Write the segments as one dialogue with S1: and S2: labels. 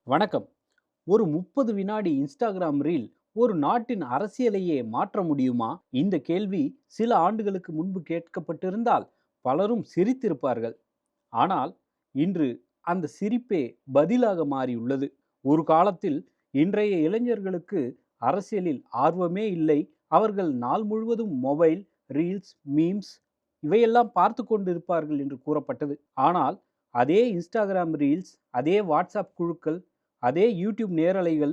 S1: வணக்கம். ஒரு 30 வினாடி இன்ஸ்டாகிராம் ரீல் ஒரு நாட்டின் அரசியலையே மாற்ற முடியுமா? இந்த கேள்வி சில ஆண்டுகளுக்கு முன்பு கேட்கப்பட்டிருந்தால் பலரும் சிரித்திருப்பார்கள். ஆனால் இன்று அந்த சிரிப்பே பதிலாக மாறியுள்ளது. ஒரு காலத்தில் இன்றைய இளைஞர்களுக்கு அரசியலில் ஆர்வமே இல்லை. அவர்கள் நாள் முழுவதும் மொபைல், ரீல்ஸ், மீம்ஸ் இவையெல்லாம் பார்த்து கொண்டிருப்பார்கள் என்று கூறப்பட்டது. ஆனால் அதே இன்ஸ்டாகிராம் ரீல்ஸ், அதே வாட்ஸ்அப் குழுக்கள், அதே யூடியூப் நேரலைகள்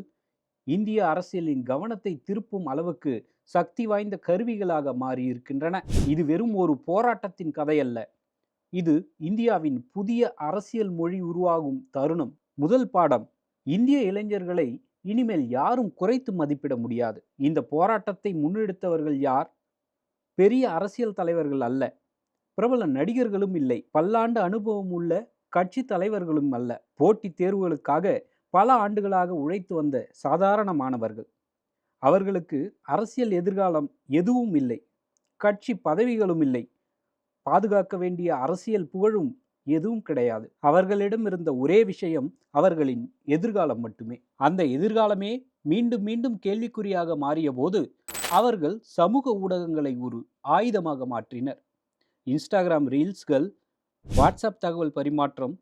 S1: இந்திய அரசியலின் கவனத்தை திருப்பும் அளவுக்கு சக்தி வாய்ந்த கருவிகளாக மாறியிருக்கின்றன. இது வெறும் ஒரு போராட்டத்தின் கதையல்ல. இது இந்தியாவின் புதிய அரசியல் மொழி உருவாகும் தருணம். முதல் பாடம்: இந்திய இளைஞர்களை இனிமேல் யாரும் குறைத்து மதிப்பிட முடியாது. இந்த போராட்டத்தை முன்னெடுத்தவர்கள் யார்? பெரிய அரசியல் தலைவர்கள் அல்ல, பிரபல நடிகர்களும் இல்லை, பல்லாண்டு அனுபவம் உள்ள கட்சி தலைவர்களும் அல்ல. போட்டித் தேர்வுகளுக்காக பல ஆண்டுகளாக உழைத்து வந்த சாதாரணமானவர்கள். அவர்களுக்கு அரசியல் எதிர்காலம் எதுவும் இல்லை, கட்சி பதவிகளும் இல்லை, பாதுகாக்க வேண்டிய அரசியல் புகழும் எதுவும் கிடையாது. அவர்களிடம் இருந்த ஒரே விஷயம் அவர்களின் எதிர்காலம் மட்டுமே. அந்த எதிர்காலமே மீண்டும் மீண்டும் கேள்விக்குறியாக மாறிய போது அவர்கள் சமூக ஊடகங்களை ஒரு ஆயுதமாக மாற்றினர். இன்ஸ்டாகிராம் ரீல்ஸ்கள், வாட்ஸ்அப் தகவல் பரிமாற்றம்,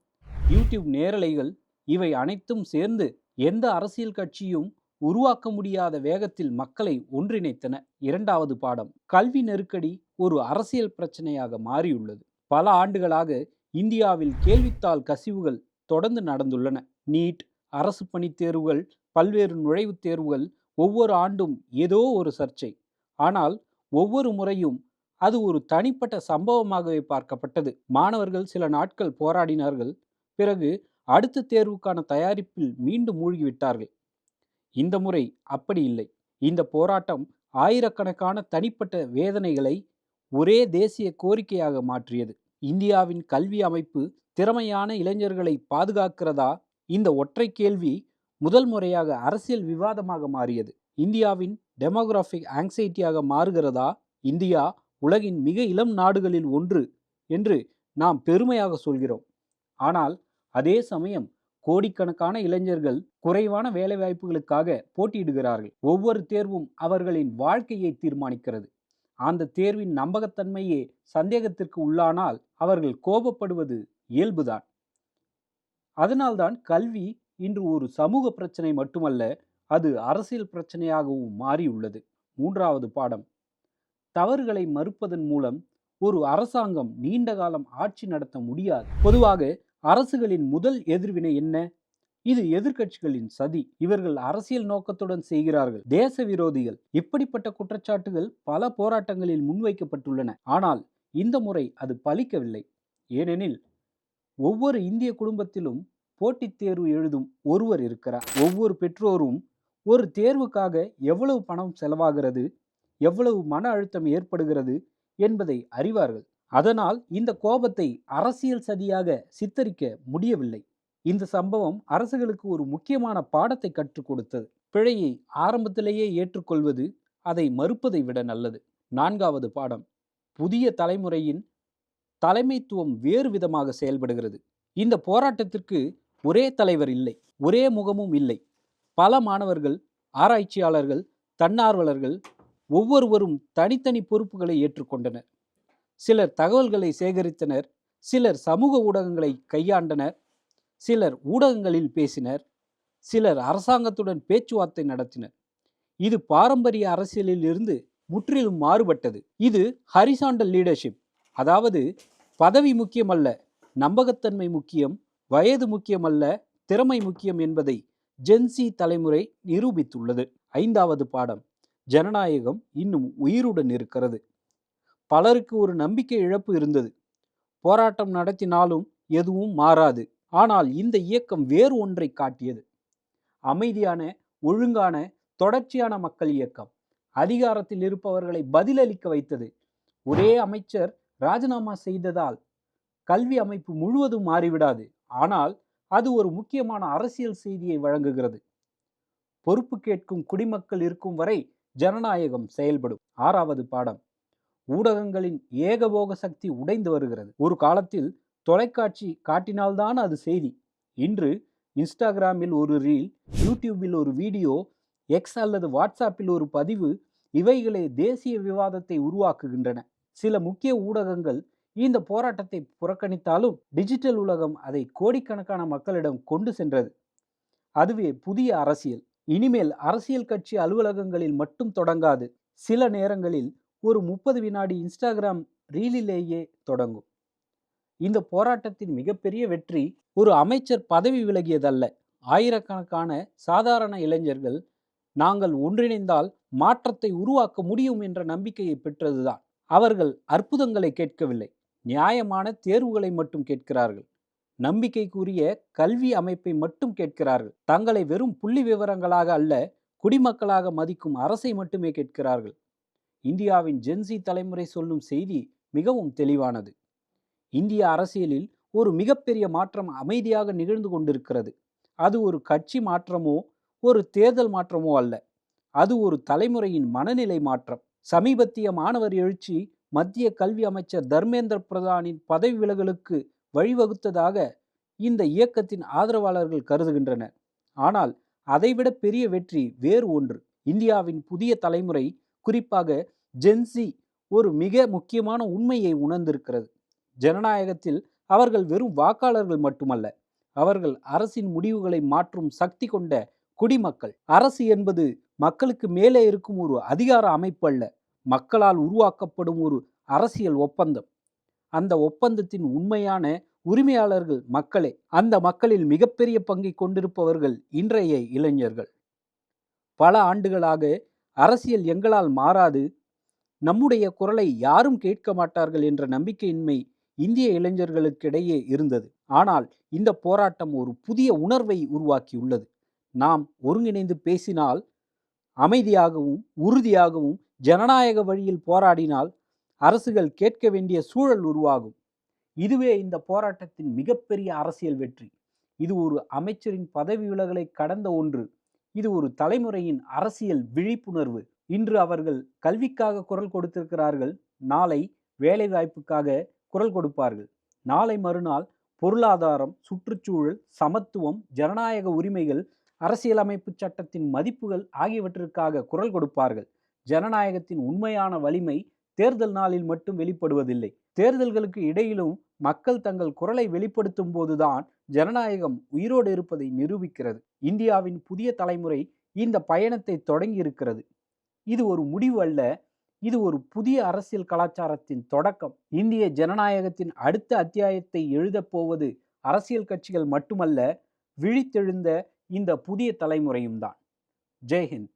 S1: யூடியூப் நேரலைகள் இவை அனைத்தும் சேர்ந்து எந்த அரசியல் கட்சியும் உருவாக்க முடியாத வேகத்தில் மக்களை ஒன்றிணைத்தன. இரண்டாவது பாடம்: கல்வி நெருக்கடி ஒரு அரசியல் பிரச்சனையாக மாறியுள்ளது. பல ஆண்டுகளாக இந்தியாவில் கேள்வித்தாள் கசிவுகள் தொடர்ந்து நடந்துள்ளன. நீட், அரசு பணி தேர்வுகள், பல்வேறு நுழைவுத் தேர்வுகள், ஒவ்வொரு ஆண்டும் ஏதோ ஒரு சர்ச்சை. ஆனால் ஒவ்வொரு முறையும் அது ஒரு தனிப்பட்ட சம்பவமாகவே பார்க்கப்பட்டது. மாணவர்கள் சில நாட்கள் போராடினார்கள், பிறகு அடுத்த தேர்வுக்கான தயாரிப்பில் மீண்டும் மூழ்கிவிட்டார்கள். இந்த முறை அப்படி இல்லை. இந்த போராட்டம் ஆயிரக்கணக்கான தனிப்பட்ட வேதனைகளை ஒரே தேசிய கோரிக்கையாக மாற்றியது. இந்தியாவின் கல்வி அமைப்பு திறமையான இளைஞர்களை பாதுகாக்கிறதா? இந்த ஒற்றை கேள்வி முதல் முறையாக அரசியல் விவாதமாக மாறியது. இந்தியாவின் டெமோகிராஃபிக் ஆங்ஸைட்டியாக மாறுகிறதா? இந்தியா உலகின் மிக இளம் நாடுகளில் ஒன்று என்று நாம் பெருமையாக சொல்கிறோம். ஆனால் அதே சமயம் கோடிக்கணக்கான இளைஞர்கள் குறைவான வேலைவாய்ப்புகளுக்காக போட்டியிடுகிறார்கள். ஒவ்வொரு தேர்வும் அவர்களின் வாழ்க்கையை தீர்மானிக்கிறது. அந்த தேர்வின் நம்பகத்தன்மையே சந்தேகத்திற்கு உள்ளானால் அவர்கள் கோபப்படுவது இயல்புதான். அதனால்தான் கல்வி இன்று ஒரு சமூக பிரச்சனை மட்டுமல்ல, அது அரசியல் பிரச்சனையாகவும் மாறியுள்ளது. மூன்றாவது பாடம்: தவறுகளை மறுப்பதன் மூலம் ஒரு அரசாங்கம் நீண்ட காலம் ஆட்சி நடத்த முடியாது. பொதுவாக அரசுகளின் முதல் எதிர்வினை என்ன? இது எதிர்க்கட்சிகளின் சதி. இவர்கள் அரசியல் நோக்கத்துடன் செய்கிறார்கள், தேச விரோதிகள். இப்படிப்பட்ட குற்றச்சாட்டுகள் பல போராட்டங்களில் முன்வைக்கப்பட்டுள்ளன. ஆனால் இந்த முறை அது பலிக்கவில்லை. ஏனெனில் ஒவ்வொரு இந்திய குடும்பத்திலும் போட்டித் தேர்வு எழுதும் ஒருவர் இருக்கிறார். ஒவ்வொரு பெற்றோரும் ஒரு தேர்வுக்காக எவ்வளவு பணம் செலவாகிறது, எவ்வளவு மன அழுத்தம் ஏற்படுகிறது என்பதை அறிவார்கள். அதனால் இந்த கோபத்தை அரசியல் சதியாக சித்தரிக்க முடியவில்லை. இந்த சம்பவம் அரசுகளுக்கு ஒரு முக்கியமான பாடத்தை கற்றுக் கொடுத்தது. பிழையை ஆரம்பத்திலேயே ஏற்றுக்கொள்வது அதை மறுப்பதை விட நல்லது. நான்காவது பாடம்: புதிய தலைமுறையின் தலைமைத்துவம் வேறு விதமாக செயல்படுகிறது. இந்த போராட்டத்திற்கு ஒரே தலைவர் இல்லை, ஒரே முகமும் இல்லை. பல மாணவர்கள், ஆராய்ச்சியாளர்கள், தன்னார்வலர்கள் ஒவ்வொருவரும் தனித்தனி பொறுப்புகளை ஏற்றுக்கொண்டனர். சிலர் தகவல்களை சேகரித்தனர், சிலர் சமூக ஊடகங்களை கையாண்டனர், சிலர் ஊடகங்களில் பேசினர், சிலர் அரசாங்கத்துடன் பேச்சுவார்த்தை நடத்தினர். இது பாரம்பரிய அரசியலில் இருந்து முற்றிலும் மாறுபட்டது. இது ஹரிசாண்டல் லீடர்ஷிப், அதாவது பதவி முக்கியமல்ல, நம்பகத்தன்மை முக்கியம், வயது முக்கியமல்ல, திறமை முக்கியம் என்பதை ஜென்சி தலைமுறை நிரூபித்துள்ளது. ஐந்தாவது பாடம்: ஜனநாயகம் இன்னும் உயிருடன் இருக்கிறது. பலருக்கு ஒரு நம்பிக்கை இழப்பு இருந்தது. போராட்டம் நடத்தினாலும் எதுவும் மாறாது. ஆனால் இந்த இயக்கம் வேறு ஒன்றை காட்டியது. அமைதியான, ஒழுங்கான, தொடர்ச்சியான மக்கள் இயக்கம். அதிகாரத்தில் இருப்பவர்களை பதிலளிக்க வைத்தது. ஒரே அமைச்சர் ராஜினாமா செய்ததால் கல்வி அமைப்பு முழுவதும் மாறிவிடாது. ஆனால் அது ஒரு முக்கியமான அரசியல் செய்தியை வழங்குகிறது. பொறுப்பு கேட்கும் குடிமக்கள் இருக்கும் வரை ஜனநாயகம் செயல்படும். ஆறாவது பாடம்: ஊடகங்களின் ஏகபோக சக்தி உடைந்து வருகிறது. ஒரு காலத்தில் தொலைக்காட்சி காட்டினால்தான் அது செய்தி. இன்று இன்ஸ்டாகிராமில் ஒரு ரீல், யூடியூபில் ஒரு வீடியோ, எக்ஸ் அல்லது வாட்ஸ்அப்பில் ஒரு பதிவு, இவைகளே தேசிய விவாதத்தை உருவாக்குகின்றன. சில முக்கிய ஊடகங்கள் இந்த போராட்டத்தை புறக்கணித்தாலும் டிஜிட்டல் உலகம் அதை கோடிக்கணக்கான மக்களிடம் கொண்டு சென்றது. அதுவே புதிய அரசியல். இனிமேல் அரசியல் கட்சி அலுவலகங்களில் மட்டும் தொடங்காது. சில நேரங்களில் ஒரு 30 வினாடி இன்ஸ்டாகிராம் ரீலிலேயே தொடங்கும். இந்த போராட்டத்தின் மிகப்பெரிய வெற்றி ஒரு அமைச்சர் பதவி விலகியதல்ல. ஆயிரக்கணக்கான சாதாரண இளைஞர்கள் நாங்கள் ஒன்றிணைந்தால் மாற்றத்தை உருவாக்க முடியும் என்ற நம்பிக்கையை பெற்றதுதான். அவர்கள் அற்புதங்களை கேட்கவில்லை, நியாயமான தேர்வுகளை மட்டும் கேட்கிறார்கள். நம்பிக்கைக்குரிய கல்வி அமைப்பை மட்டும் கேட்கிறார்கள். தங்களை வெறும் புள்ளி விவரங்களாக அல்ல, குடிமக்களாக மதிக்கும் அரசை மட்டுமே கேட்கிறார்கள். இந்தியாவின் ஜென்சி தலைமுறை சொல்லும் செய்தி மிகவும் தெளிவானது. இந்திய அரசியலில் ஒரு மிகப்பெரிய மாற்றம் அமைதியாக நிகழ்ந்து கொண்டிருக்கிறது. அது ஒரு கட்சி மாற்றமோ ஒரு தேர்தல் மாற்றமோ அல்ல, அது ஒரு தலைமுறையின் மனநிலை மாற்றம். சமீபத்திய மாணவர் எழுச்சி மத்திய கல்வி அமைச்சர் தர்மேந்திர பிரதானின் பதவி விலகலுக்கு வழிவகுத்ததாக இந்த இயக்கத்தின் ஆதரவாளர்கள் கருதுகின்றனர். ஆனால் அதைவிட பெரிய வெற்றி வேறு ஒன்று. இந்தியாவின் புதிய தலைமுறை, குறிப்பாக ஜென்சி, ஒரு மிக முக்கியமான உண்மையை உணர்ந்திருக்கிறது. ஜனநாயகத்தில் அவர்கள் வெறும் வாக்காளர்கள் மட்டுமல்ல, அவர்கள் அரசின் முடிவுகளை மாற்றும் சக்தி கொண்ட குடிமக்கள். அரசு என்பது மக்களுக்கு மேலே இருக்கும் ஒரு அதிகார அமைப்பு அல்ல, மக்களால் உருவாக்கப்படும் ஒரு அரசியல் ஒப்பந்தம். அந்த ஒப்பந்தத்தின் உண்மையான உரிமையாளர்கள் மக்களே. அந்த மக்களில் மிகப்பெரிய பங்கை கொண்டிருப்பவர்கள் இன்றைய இளைஞர்கள். பல ஆண்டுகளாக அரசியல் எங்களால் மாறாது, நம்முடைய குரலை யாரும் கேட்க மாட்டார்கள் என்ற நம்பிக்கையின்மை இந்திய இளைஞர்களுக்கிடையே இருந்தது. ஆனால் இந்த போராட்டம் ஒரு புதிய உணர்வை உருவாக்கியுள்ளது. நாம் ஒருங்கிணைந்து பேசினால், அமைதியாகவும் உறுதியாகவும் ஜனநாயக வழியில் போராடினால் அரசுகள் கேட்க வேண்டிய சூழல் உருவாகும். இதுவே இந்த போராட்டத்தின் மிகப்பெரிய அரசியல் வெற்றி. இது ஒரு அமைச்சரின் பதவி விலகலை கடந்த ஒன்று. இது ஒரு தலைமுறையின் அரசியல் விழிப்புணர்வு. இன்று அவர்கள் கல்விக்காக குரல் கொடுத்திருக்கிறார்கள், நாளை வேலை வாய்ப்புக்காக குரல் கொடுப்பார்கள், நாளை மறுநாள் பொருளாதாரம், சுற்றுச்சூழல், சமத்துவம், ஜனநாயக உரிமைகள், அரசியலமைப்பு சட்டத்தின் மதிப்புகள் ஆகியவற்றிற்காக குரல் கொடுப்பார்கள். ஜனநாயகத்தின் உண்மையான வலிமை தேர்தல் நாளில் மட்டும் வெளிப்படுவதில்லை, தேர்தல்களுக்கு இடையிலும் மக்கள் தங்கள் குரலை வெளிப்படுத்தும் போதுதான் ஜனநாயகம் உயிரோடு இருப்பதை நிரூபிக்கிறது. இந்தியாவின் புதிய தலைமுறை இந்த பயணத்தை தொடங்கி இருக்கிறது. இது ஒரு முடிவு அல்ல, இது ஒரு புதிய அரசியல் கலாச்சாரத்தின் தொடக்கம். இந்திய ஜனநாயகத்தின் அடுத்த அத்தியாயத்தை எழுதப் போவது அரசியல் கட்சிகள் மட்டுமல்ல, விழித்தெழுந்த இந்த புதிய தலைமுறையும் தான். ஜெய்ஹிந்த்.